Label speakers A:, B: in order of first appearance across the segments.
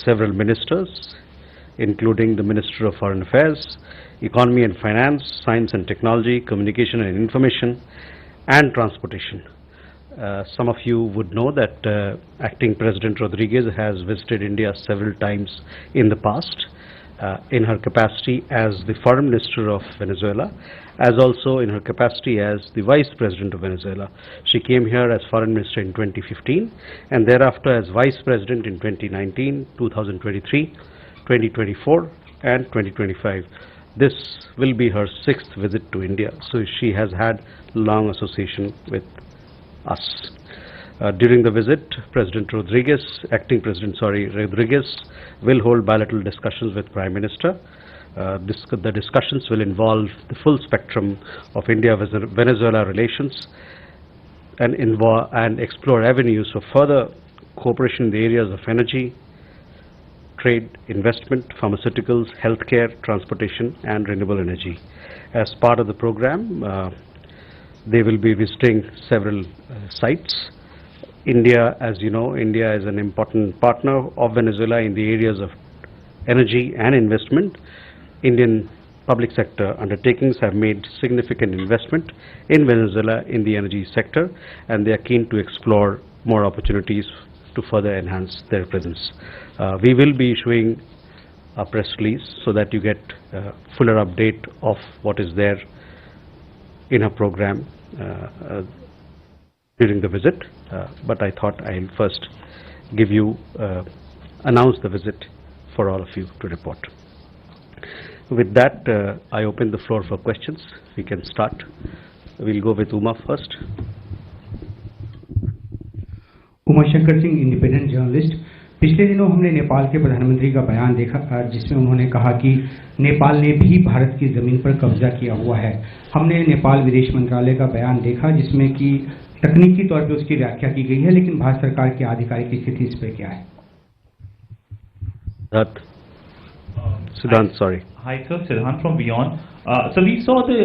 A: several ministers, including the Minister of Foreign Affairs, Economy and Finance, Science and Technology, Communication and Information, and Transportation. Some of you would know that Acting President Rodriguez has visited India several times in the past, in her capacity as the Foreign Minister of Venezuela, as also in her capacity as the Vice President of Venezuela. She came here as Foreign Minister in 2015 and thereafter as Vice President in 2019, 2023, 2024 and 2025. This will be her 6th visit to India, so she has had long association with us. During the visit, Rodriguez will hold bilateral discussions with Prime Minister. The discussions will involve the full spectrum of India-Venezuela relations and explore avenues for further cooperation in the areas of energy, trade, investment, pharmaceuticals, healthcare, transportation, and renewable energy. As part of the program, they will be visiting several sites. India, as you know, India is an important partner of Venezuela in the areas of energy and investment. Indian public sector undertakings have made significant investment in Venezuela in the energy sector, and they are keen to explore more opportunities to further enhance their presence. We will be issuing a press release so that you get a fuller update of what is there in our program during the visit, but I thought I'll first give you, announce the visit for all of you to report. With that, I open the floor for questions. We can start. We'll go with Uma first.
B: Uma Shankar Singh, independent journalist. पिछले दिनों हमने नेपाल के प्रधानमंत्री का बयान देखा जिसमें उन्होंने कहा कि नेपाल ने भी भारत की जमीन पर कब्जा किया हुआ है। हमने नेपाल विदेश मंत्रालय का बयान देखा जिसमें कि तकनीकी तौर पर उसकी व्याख्या की गई है, लेकिन भारत सरकार की आधिकारिक स्थिति इस पर क्या है?
A: Siddhant, sorry.
C: Hi sir, Siddhant from Beyond. So we saw the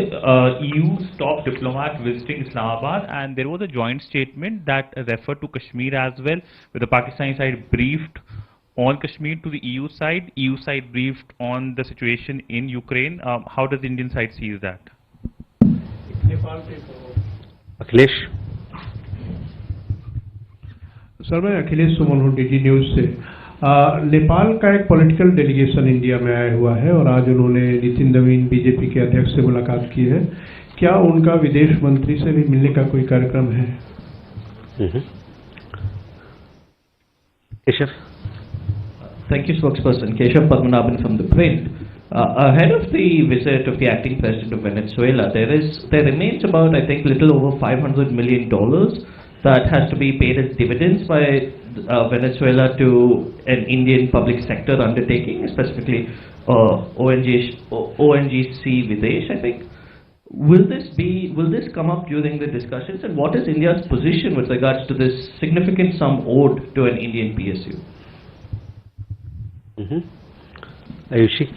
C: EU's top diplomat visiting Islamabad, and there was a joint statement that referred to Kashmir as well, where the Pakistani side briefed on Kashmir to the EU side briefed on the situation in Ukraine. How does the Indian side see that?
A: Akhilesh.
D: Sir, मैं अखिलेश सुमन हूँ DD news से। नेपाल का एक political delegation India में आया हुआ है और आज उन्होंने नितिन नवीन बीजेपी के अध्यक्ष से मुलाकात की है। क्या उनका विदेश मंत्री से भी मिलने का कोई कार्यक्रम है?
A: Keshav.
E: Thank you, spokesperson. Keshav Padmanabhan from the Print. Ahead of the visit of the acting president of Venezuela, there remains about, I think, little over $500 million that has to be paid as dividends by Venezuela to an Indian public sector undertaking, specifically ONGC Videsh, I think. Will this come up during the discussions, and what is India's position with regards to this significant sum owed to an Indian PSU?
A: Ayushi.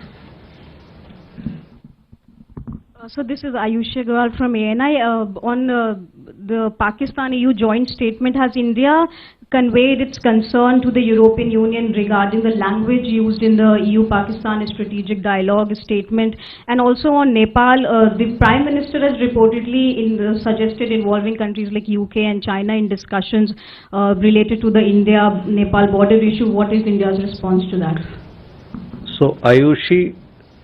F: So this is Ayushi Agarwal from ANI. On the Pakistan-EU joint statement, has India conveyed its concern to the European Union regarding the language used in the EU-Pakistan strategic dialogue statement? And also on Nepal, the Prime Minister has reportedly suggested involving countries like UK and China in discussions related to the India-Nepal border issue. What is India's response to that?
A: So Ayushi,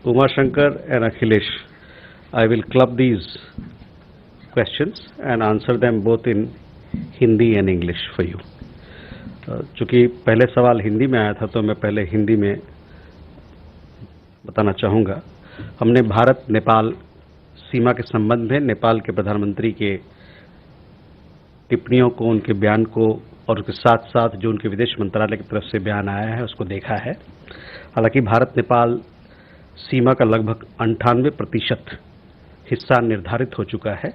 A: Uma Shankar and Akhilesh, I will club these questions and answer them both in Hindi and English for you. चूँकि पहले सवाल हिंदी में आया था तो मैं पहले हिंदी में बताना चाहूँगा। हमने भारत नेपाल सीमा के संबंध में नेपाल के प्रधानमंत्री के टिप्पणियों को, उनके बयान को और उसके साथ साथ जो उनके विदेश मंत्रालय की तरफ से बयान आया है उसको देखा है। हालांकि भारत नेपाल सीमा का लगभग 98% हिस्सा निर्धारित हो चुका है,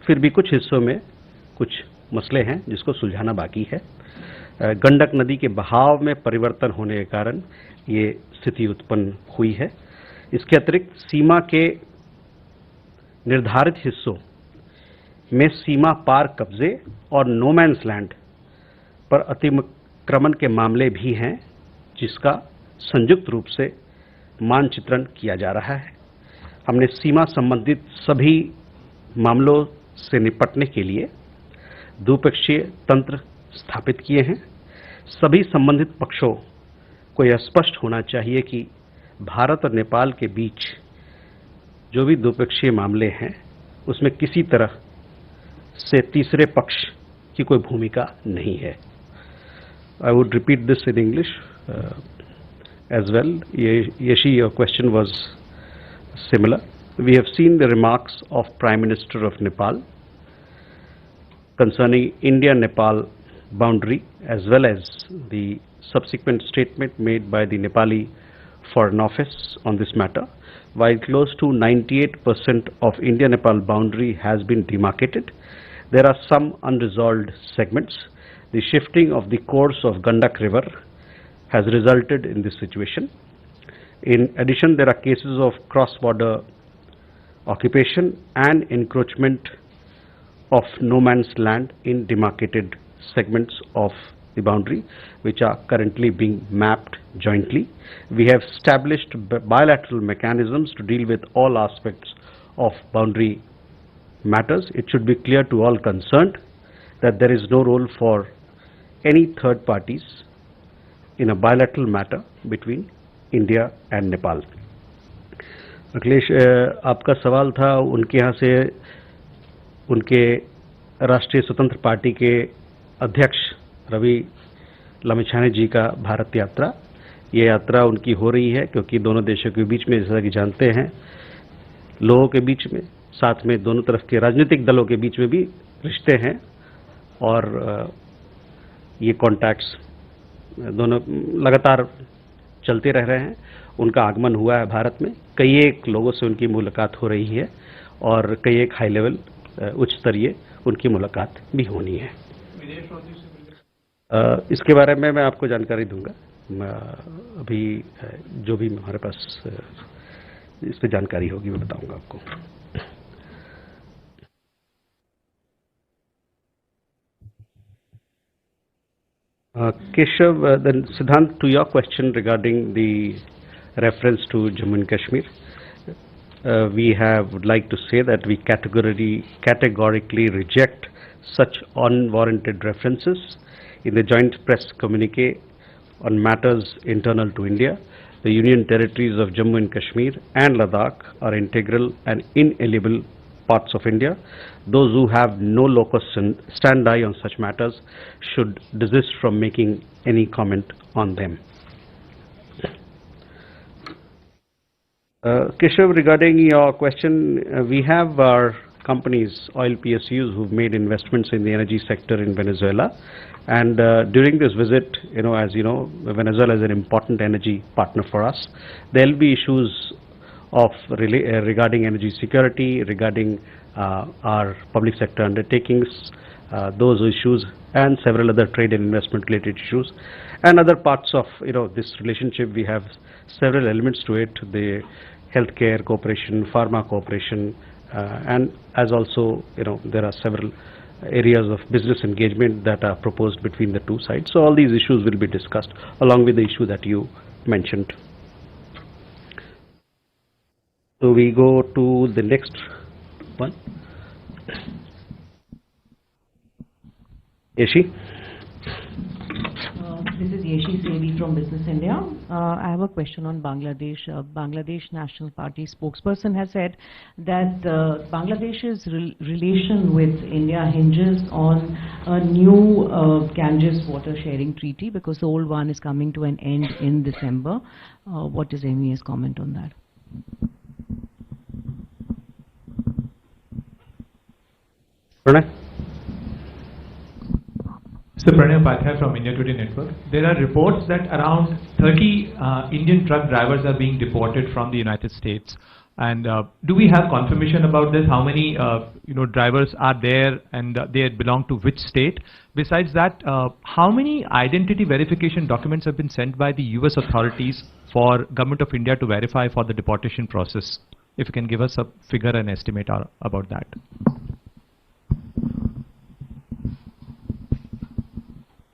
A: फिर भी कुछ हिस्सों में कुछ मसले हैं जिसको सुलझाना बाकी है। गंडक नदी के बहाव में परिवर्तन होने के कारण ये स्थिति उत्पन्न हुई है। इसके अतिरिक्त सीमा के निर्धारित हिस्सों में सीमा पार कब्जे और नो मैन्स लैंड पर अतिक्रमण के मामले भी हैं, जिसका संयुक्त रूप से मानचित्रण किया जा रहा है। हमने सीमा संबंधित सभी मामलों से निपटने के लिए द्विपक्षीय तंत्र स्थापित किए हैं। सभी संबंधित पक्षों को यह स्पष्ट होना चाहिए कि भारत और नेपाल के बीच जो भी द्विपक्षीय मामले हैं उसमें किसी तरह से तीसरे पक्ष की कोई भूमिका नहीं है। I would repeat this in English as well. Yeshi, your question was similar. We have seen the remarks of Prime Minister of Nepal concerning India-Nepal boundary, as well as the subsequent statement made by the Nepali Foreign Office on this matter. While close to 98% of India-Nepal boundary has been demarcated, there are some unresolved segments. The shifting of the course of Gandak River has resulted in this situation. In addition, there are cases of cross-border occupation and encroachment of no man's land in demarcated segments of the boundary, which are currently being mapped jointly. We have established bilateral mechanisms to deal with all aspects of boundary matters. It should be clear to all concerned that there is no role for any third parties in a bilateral matter between India and Nepal. Akhilesh, आपका सवाल था उनके यहाँ से उनके राष्ट्रीय स्वतंत्र party के अध्यक्ष रवि लामिछाने जी का भारत यात्रा। ये यात्रा उनकी हो रही है क्योंकि दोनों देशों के बीच में, जैसा कि जानते हैं, लोगों के बीच में, साथ में दोनों तरफ के राजनीतिक दलों के बीच में भी रिश्ते हैं और ये कॉन्टैक्ट्स दोनों लगातार चलते रह रहे हैं। उनका आगमन हुआ है भारत में, कई एक लोगों से उनकी मुलाकात हो रही है और कई एक हाई लेवल उच्च स्तरीय उनकी मुलाकात भी होनी है। इसके बारे में मैं आपको जानकारी दूंगा। अभी जो भी हमारे पास इस पर जानकारी होगी मैं बताऊंगा आपको। Keshav, then Siddhant, to your question regarding the reference to Jammu and Kashmir, we would like to say that we categorically reject such unwarranted references. In the joint press communique on matters internal to India, the Union territories of Jammu and Kashmir and Ladakh are integral and inalienable parts of India. Those who have no locus standi on such matters should desist from making any comment on them. Keshav, regarding your question, we have our companies, oil PSUs, who've made investments in the energy sector in Venezuela. And during this visit, as you know, Venezuela is an important energy partner for us. There will be issues of regarding energy security, regarding our public sector undertakings, those issues, and several other trade and investment related issues. And other parts of this relationship, we have several elements to it: the healthcare cooperation, pharma cooperation, and as also there are several areas of business engagement that are proposed between the two sides. So all these issues will be discussed along with the issue that you mentioned. So we go to the next one. Yeshi.
G: This is Yeshi Sevi from Business India. I have a question on Bangladesh. Bangladesh National Party spokesperson has said that Bangladesh's relation with India hinges on a new Ganges water sharing treaty because the old one is coming to an end in December. What is MEA's comment on that?
A: Pranay?
H: Mr. Pranay Upadhyay from India Today Network. There are reports that around 30 Indian truck drivers are being deported from the United States. And do we have confirmation about this? How many drivers are there, and they belong to which state? Besides that, how many identity verification documents have been sent by the US authorities for Government of India to verify for the deportation process? If you can give us a figure and estimate about that.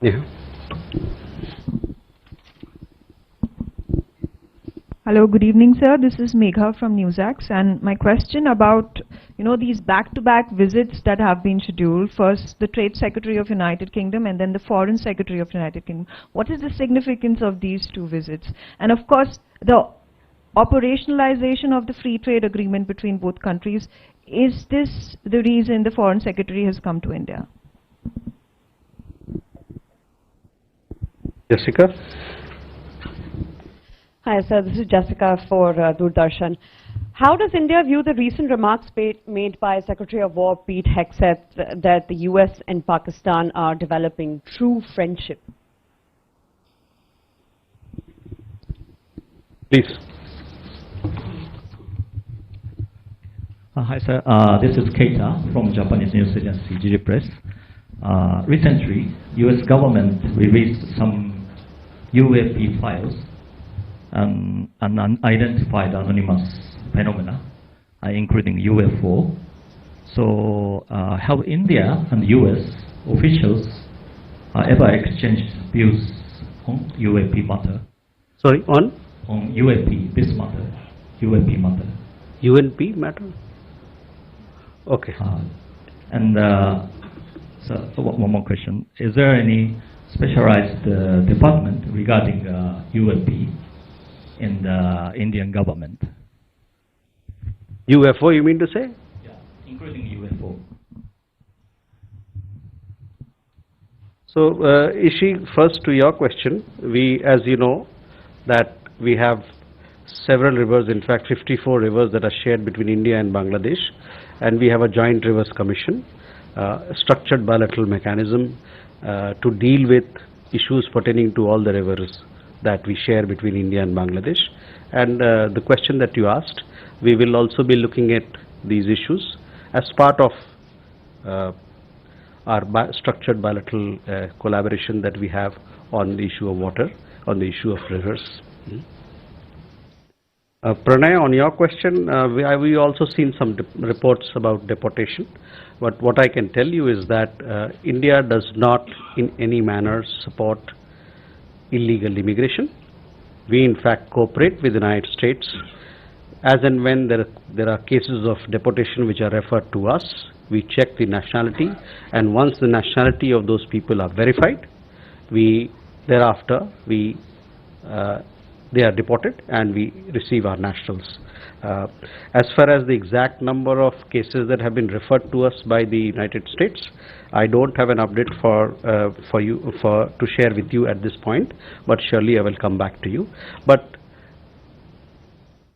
A: Yeah.
I: Hello, good evening, sir. This is Megha from Newsax, and my question about, these back-to-back visits that have been scheduled. First, the Trade Secretary of United Kingdom, and then the Foreign Secretary of United Kingdom. What is the significance of these two visits? And of course, the operationalization of the free trade agreement between both countries. Is this the reason the Foreign Secretary has come to India?
A: Jessica?
J: Hi, sir. This is Jessica for Doordarshan. How does India view the recent remarks made by Secretary of War Pete Hegseth that the US and Pakistan are developing true friendship?
A: Please.
E: Hi, sir. This is Keita from Japanese news agency GG Press. Recently, U.S. government released some UAP files and unidentified anonymous phenomena, including UFO. So, have India and U.S. officials ever exchanged views on UAP matter?
A: Sorry, on
E: UAP, this matter, UAP matter.
A: UNP matter? Okay.
E: And so one more question. Is there any specialized department regarding UAP in the Indian government?
A: UFO, you mean to say?
E: Yeah, including UFO.
A: So, Ishi, first to your question, as you know, that we have several rivers, in fact 54 rivers that are shared between India and Bangladesh, and we have a joint rivers commission, structured bilateral mechanism to deal with issues pertaining to all the rivers that we share between India and Bangladesh. And the question that you asked, we will also be looking at these issues as part of our structured bilateral collaboration that we have on the issue of water, on the issue of rivers. Pranay, on your question, we also seen some reports about deportation, but what I can tell you is that India does not in any manner support illegal immigration. We in fact cooperate with the United States as and when there are cases of deportation which are referred to us. We check the nationality, and once the nationality of those people are verified, thereafter they are deported and we receive our nationals. As far as the exact number of cases that have been referred to us by the United States, I don't have an update to share with you at this point, but surely I will come back to you. But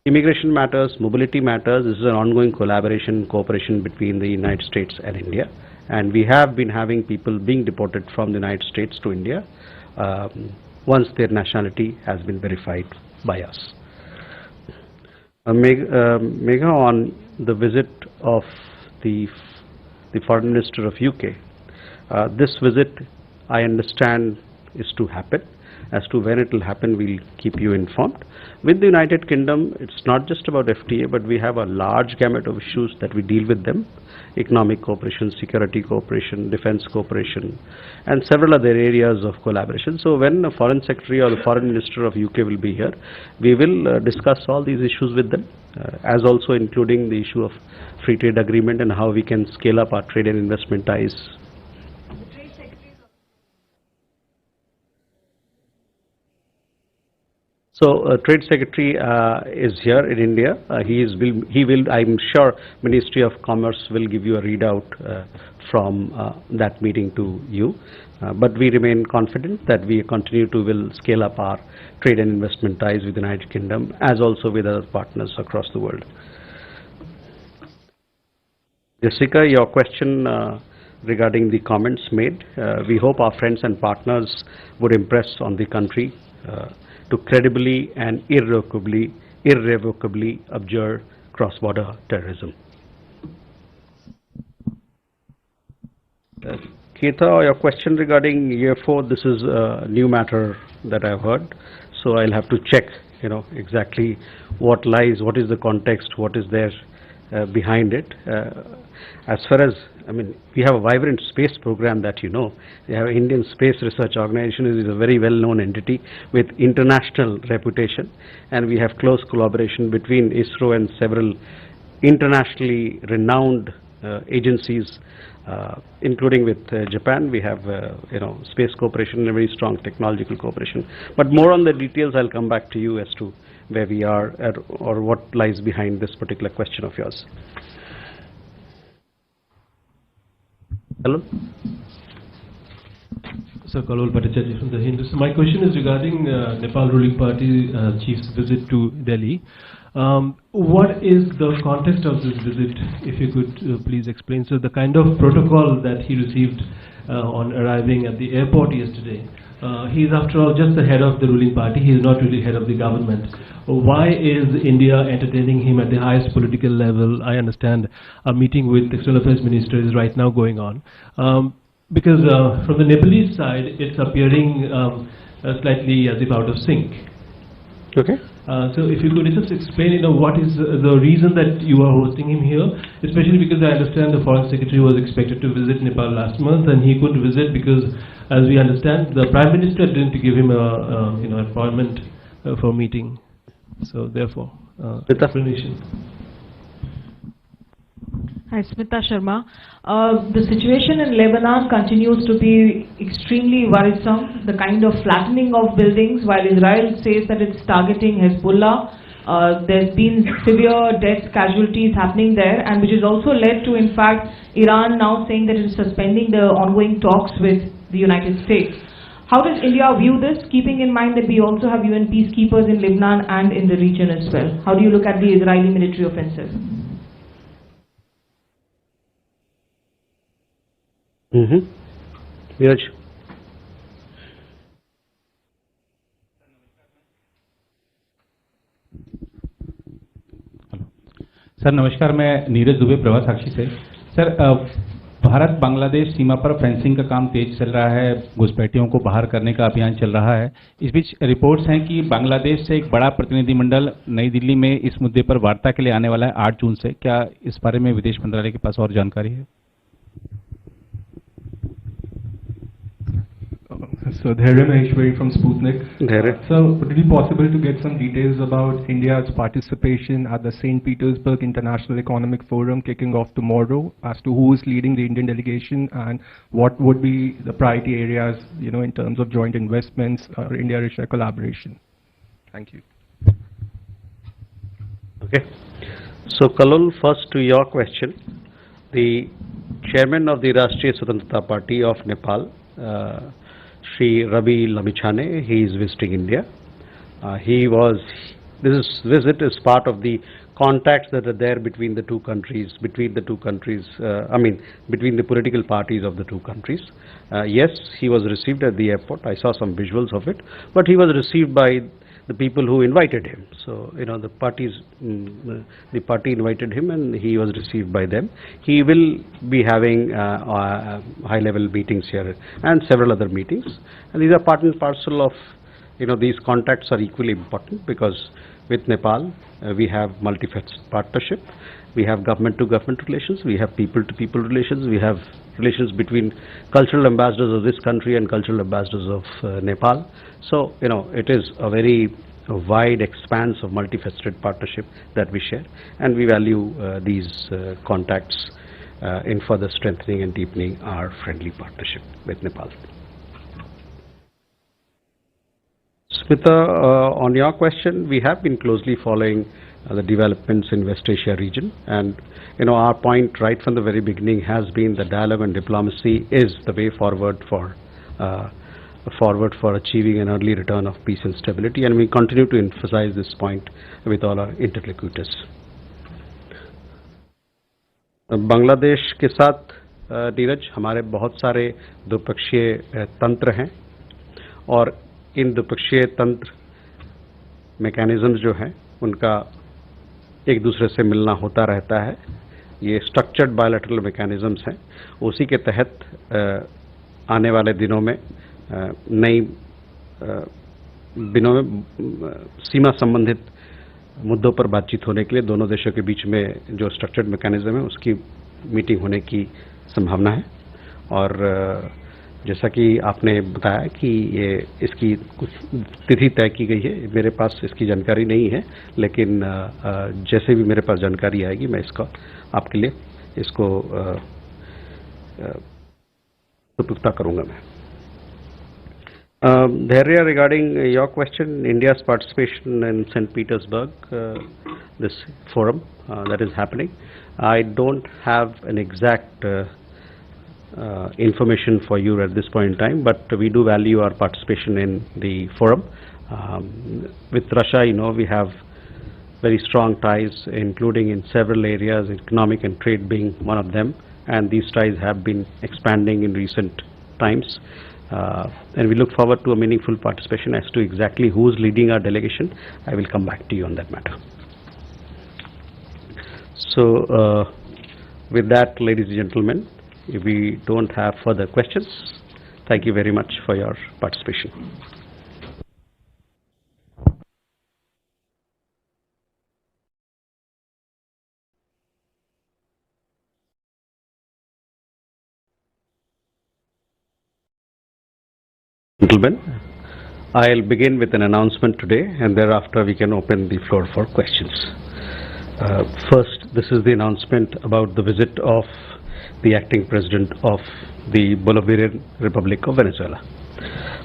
A: immigration matters, mobility matters. This is an ongoing collaboration, cooperation between the United States and India, and we have been having people being deported from the United States to India once their nationality has been verified by us. Megha, on the visit of the Foreign Minister of UK, this visit, I understand, is to happen. As to when it will happen, we'll keep you informed. With the United Kingdom, it's not just about FTA, but we have a large gamut of issues that we deal with them: economic cooperation, security cooperation, defense cooperation, and several other areas of collaboration. So when the Foreign Secretary or the Foreign Minister of UK will be here, we will discuss all these issues with them, as also including the issue of free trade agreement and how we can scale up our trade and investment ties. So, Trade Secretary is here in India. He will. I'm sure Ministry of Commerce will give you a readout from that meeting to you. But we remain confident that we will scale up our trade and investment ties with the United Kingdom, as also with other partners across the world. Jessica, your question regarding the comments made. We hope our friends and partners would impress on the country to credibly and irrevocably abjure cross-border terrorism. Keita, your question regarding UFO, this is a new matter that I've heard, so I'll have to check, exactly what lies, what is the context, what is there behind it. As far as, I mean, we have a vibrant space program that you know. We have Indian Space Research Organization, is a very well-known entity with international reputation, and we have close collaboration between ISRO and several internationally renowned agencies, including with Japan. We have space cooperation and a very strong technological cooperation. But more on the details, I'll come back to you as to where we are at, or what lies behind this particular question of yours. Hello?
K: Sir, Kalol Bhattacharya from the Hindu. So my question is regarding Nepal ruling party chief's visit to Delhi. What is the context of this visit, if you could please explain? So the kind of protocol that he received on arriving at the airport yesterday. He is after all just the head of the ruling party, he is not really head of the government. Why is India entertaining him at the highest political level? I understand a meeting with the External Affairs Minister is right now going on. Because from the Nepalese side, it's appearing slightly as if out of sync.
A: Okay.
K: So if you could just explain, what is the reason that you are hosting him here, especially because I understand the Foreign Secretary was expected to visit Nepal last month and he couldn't visit because, as we understand, the Prime Minister didn't give him a appointment for meeting. So therefore, explanation.
G: Hi, Smita Sharma. The situation in Lebanon continues to be extremely worrisome. The kind of flattening of buildings, while Israel says that it's targeting Hezbollah, there's been severe deaths, casualties happening there, and which has also led to, in fact, Iran now saying that it's suspending the ongoing talks with the United States. How does India view this, keeping in mind that we also have UN peacekeepers in Lebanon and in the region as well? How do you look at the Israeli military offensive?
A: Neeraj.
L: Sir नमस्कार, मैं नीरज दुबे प्रभा साक्षी से। Sir Bharat Bangladesh सीमा पर fencing का काम तेज चल रहा है, घुसपैठियों को बाहर करने का अभियान चल रहा है। इस बीच रिपोर्ट्स हैं कि बांग्लादेश से एक बड़ा प्रतिनिधिमंडल नई दिल्ली में इस मुद्दे पर वार्ता के लिए आने वाला है 8 जून से। क्या इस बारे में विदेश मंत्रालय के पास और जानकारी है?
M: So Dhairya Maheshwari from Sputnik. So would it be possible to get some details about India's participation at the St. Petersburg International Economic Forum kicking off tomorrow, as to who is leading the Indian delegation and what would be the priority areas, in terms of joint investments or India-Russia collaboration? Thank you.
A: Okay. So Kalol, first to your question, the chairman of the Rashtriya Swatantrata Party of Nepal, Shri Rabi Lamichhane, he is visiting India. This visit is part of the contacts that are there between the two countries, between the political parties of the two countries. Yes, he was received at the airport. I saw some visuals of it, but he was received by the people who invited him. So, the party invited him and he was received by them. He will be having high-level meetings here and several other meetings. And these are part and parcel of, these contacts are equally important because with Nepal, we have multifaceted partnership. We have government-to-government relations. We have people-to-people relations. We have relations between cultural ambassadors of this country and cultural ambassadors of Nepal. So, it is a very wide expanse of multifaceted partnership that we share, and we value these contacts in further strengthening and deepening our friendly partnership with Nepal. Smita, on your question, we have been closely following the developments in West Asia region, and our point right from the very beginning has been that dialogue and diplomacy is the way forward for achieving an early return of peace and stability, and we continue to emphasize this point with all our interlocutors. Bangladesh के साथ नीरज हमारे बहुत सारे द्विपक्षीय तंत्र हैं, और इन द्विपक्षीय तंत्र मैकेनिज्म्स जो हैं उनका एक दूसरे से मिलना होता रहता है। ये स्ट्रक्चर्ड बायलैटरल मैकेनिज्म्स हैं, उसी के तहत आने वाले दिनों में सीमा संबंधित मुद्दों पर बातचीत होने के लिए दोनों देशों के बीच में जो स्ट्रक्चर्ड मैकेनिज्म है उसकी मीटिंग होने की संभावना है। और जैसा कि आपने बताया कि ये इसकी कुछ तिथि तय की गई है, मेरे पास इसकी जानकारी नहीं है, लेकिन जैसे भी मेरे पास जानकारी आएगी मैं इसका आपके लिए इसको प्रस्तुत करूंगा मैं। Dhairya, regarding your question, India's participation in St. Petersburg, this forum that is happening, I don't have an exact information for you at this point in time, but we do value our participation in the forum. With Russia, you know, we have very strong ties, including in several areas, economic and trade being one of them, and these ties have been expanding in recent times. And we look forward to a meaningful participation. As to exactly who's leading our delegation, I will come back to you on that matter. So with that, ladies and gentlemen, if we don't have further questions, thank you very much for your participation. Gentlemen, I'll begin with an announcement today, and thereafter we can open the floor for questions. First, this is the announcement about the visit of the acting president of the Bolivarian Republic of Venezuela.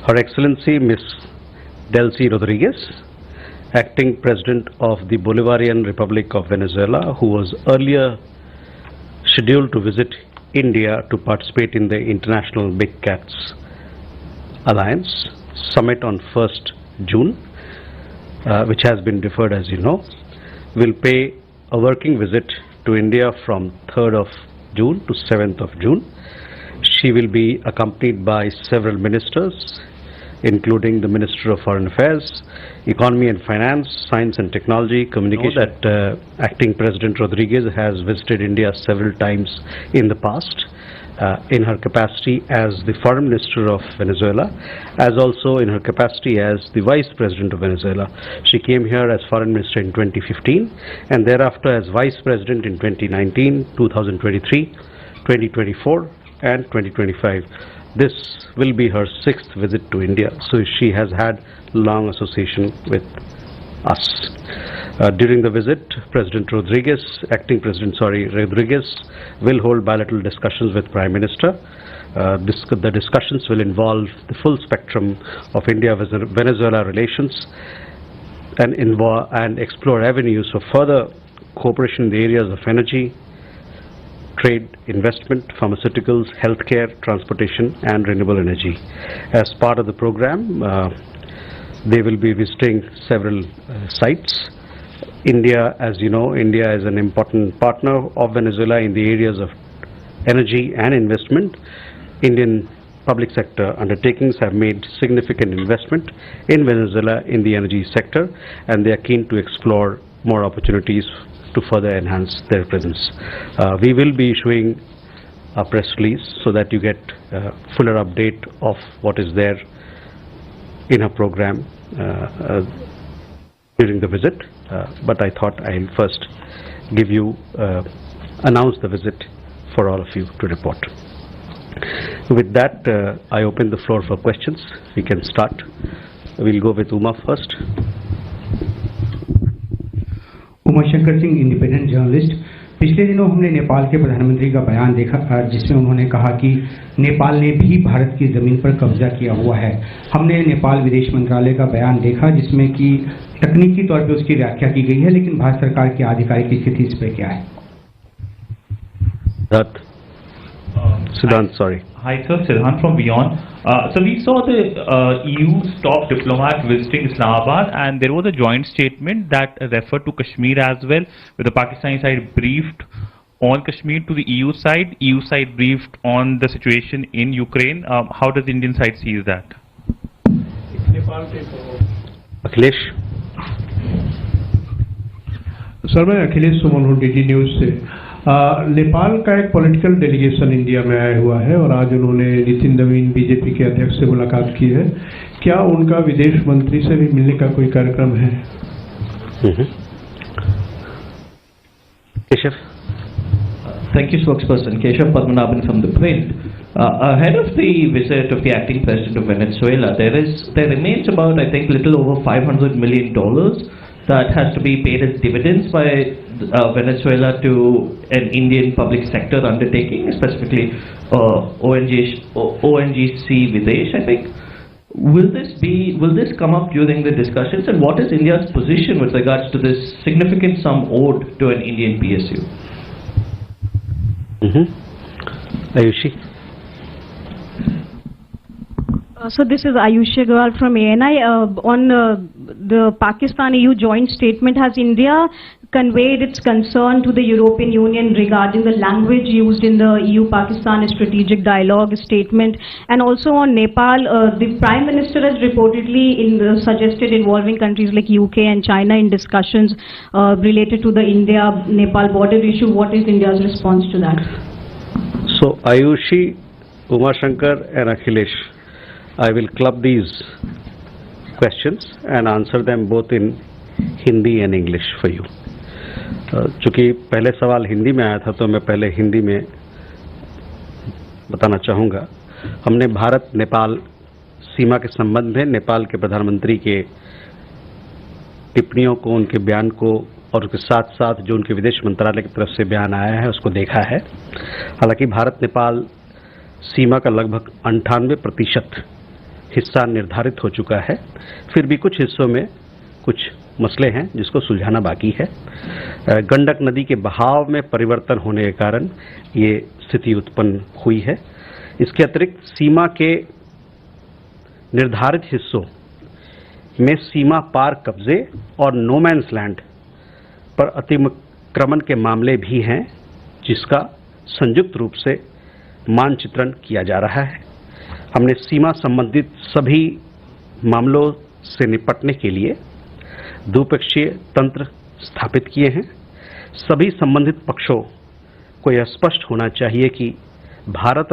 A: Her Excellency Ms. Delcy Rodriguez, acting president of the Bolivarian Republic of Venezuela, who was earlier scheduled to visit India to participate in the International Big Cats Alliance Summit on 1st June, which has been deferred, as you know, will pay a working visit to India from 3rd of June to 7th of June. She will be accompanied by several ministers, including the Minister of Foreign Affairs, Economy and Finance, Science and Technology, Communication. That Acting President Rodriguez has visited India several times in the past, in her capacity as the Foreign Minister of Venezuela, as also in her capacity as the Vice President of Venezuela. She came here as Foreign Minister in 2015, and thereafter as Vice President in 2019, 2023, 2024, and 2025. This will be her 6th visit to India, so she has had long association with us. During the visit, Rodriguez will hold bilateral discussions with Prime Minister. The discussions will involve the full spectrum of India-Venezuela relations and explore avenues for further cooperation in the areas of energy, trade, investment, pharmaceuticals, healthcare, transportation, and renewable energy. As part of the program, they will be visiting several sites. India, as you know, India is an important partner of Venezuela in the areas of energy and investment. Indian public sector undertakings have made significant investment in Venezuela in the energy sector, and they are keen to explore more opportunities to further enhance their presence. We will be issuing a press release so that you get a fuller update of what is there in our program during the visit, but I thought I'll first give you, announce the visit for all of you to report. With that, I open the floor for questions. We can start. We'll go with Uma first.
B: Umashankar Singh, independent journalist. पिछले दिनों हमने नेपाल के प्रधानमंत्री का बयान देखा, जिसमें उन्होंने कहा कि नेपाल ने भी भारत की जमीन पर कब्जा किया हुआ है। हमने नेपाल विदेश मंत्रालय का बयान देखा, जिसमें कि तकनीकी तौर पर उसकी व्याख्या की गई है, लेकिन भारत सरकार की आधिकारिक स्थिति इस पर क्या है?
A: Siddhant, sorry.
C: Hi sir, Siddhant from Beyond. So we saw the EU's top diplomat visiting Islamabad, and there was a joint statement that referred to Kashmir as well, where the Pakistani side briefed on Kashmir to the EU side briefed on the situation in Ukraine. How does the Indian side see that?
A: Akhilesh.
D: Sir, मैं अखिलेश सुमन हूँ DD news से। नेपाल का एक political delegation India में आया हुआ है और आज उन्होंने नितिन नवीन बीजेपी के अध्यक्ष से मुलाकात की है। क्या उनका विदेश मंत्री से भी मिलने का कोई कार्यक्रम है?
A: Keshav.
E: Thank you, spokesperson. Keshav Padmanabhan from the print. Ahead of the visit of the acting president of Venezuela, there remains about, I think, little over $500 million that has to be paid as dividends by Venezuela to an Indian public sector undertaking, specifically ONGC Videsh, I think. Will this come up during the discussions, and what is India's position with regards to this significant sum owed to an Indian PSU?
A: Ayushi.
F: So this is Ayushi Agarwal from ANI. On the Pakistan-EU joint statement, has India conveyed its concern to the European Union regarding the language used in the EU-Pakistan strategic dialogue statement? And also on Nepal, the Prime Minister has reportedly suggested involving countries like UK and China in discussions related to the India-Nepal border issue. What is India's response to that?
A: So Ayushi, Umashankar and Akhilesh, I will club these questions and answer them both in Hindi and English for you. चूँकि पहले सवाल हिंदी में आया था तो मैं पहले हिंदी में बताना चाहूँगा। हमने भारत नेपाल सीमा के संबंध में नेपाल के प्रधानमंत्री के टिप्पणियों को, उनके बयान को और उसके साथ साथ जो उनके विदेश मंत्रालय की तरफ से बयान आया है उसको देखा है। हालांकि भारत नेपाल सीमा का लगभग 98% हिस्सा निर्धारित हो चुका है, फिर भी कुछ हिस्सों में कुछ मसले हैं जिसको सुलझाना बाकी है। गंडक नदी के बहाव में परिवर्तन होने के कारण ये स्थिति उत्पन्न हुई है। इसके अतिरिक्त सीमा के निर्धारित हिस्सों में सीमा पार कब्जे और नो मैन्स लैंड पर अतिक्रमण के मामले भी हैं, जिसका संयुक्त रूप से मानचित्रण किया जा रहा है। हमने सीमा संबंधित सभी मामलों से निपटने के लिए द्विपक्षीय तंत्र स्थापित किए हैं। सभी संबंधित पक्षों को यह स्पष्ट होना चाहिए कि भारत और